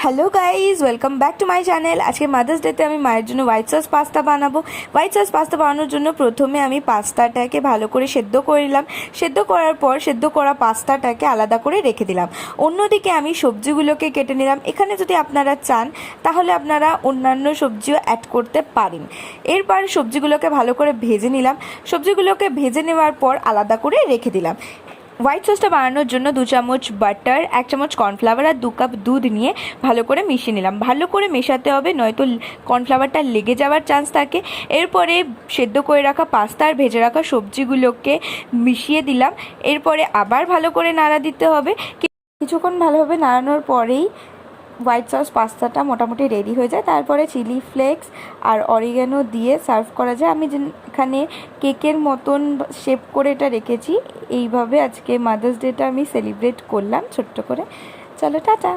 Hello guys, welcome back to my channel. আজকে mother's ডেতে আমি মায়ের জন্য হোয়াইট সস পাস্তা বানাবো। হোয়াইট সস পাস্তা বানানোর জন্য প্রথমে আমি পাস্তাটাকে ভালো করে সেদ্ধ করে নিলাম। সেদ্ধ করার পর সেদ্ধ করা পাস্তাটাকে আলাদা করে রেখে দিলাম। অন্যদিকে আমি সবজিগুলোকে কেটে নিলাম। এখানে যদি আপনারা চান তাহলে আপনারা অন্যান্য সবজিও অ্যাড করতে পারেন। এরপর সবজিগুলোকে ভালো করে ভেজে নিলাম। সবজিগুলোকে ভেজে নেওয়ার পর আলাদা করে রেখে দিলাম। হোয়াইট সসটা বানানোর জন্য 2 চামচ বাটার, 1 চামচ কর্নফ্লাওয়ার আর 2 কাপ দুধ নিয়ে ভালো করে মিশিয়ে নিলাম। ভালো করে মেশাতে হবে, নয়তো কর্নফ্লাওয়ারটা লেগে যাওয়ার চান্স থাকে। এরপরে সেদ্ধ করে রাখা পাস্তা আর ভেজে রাখা সবজিগুলোকে মিশিয়ে দিলাম। এরপরে আবার ভালো করে নাড়া দিতে হবে। কিছুক্ষণ ভালোভাবে নাড়ানোর পরেই হোয়াইট সস পাস্তাটা মোটামুটি রেডি হয়ে যায়। তারপরে চিলি ফ্লেক্স আর অরিগ্যানো দিয়ে সার্ভ করা যায়। আমি এখানে কেকের মতন শেপ করে এটা রেখেছি। এইভাবে আজকে মাদার্স ডেটা আমি সেলিব্রেট করলাম ছোট্ট করে। চলো টাটা।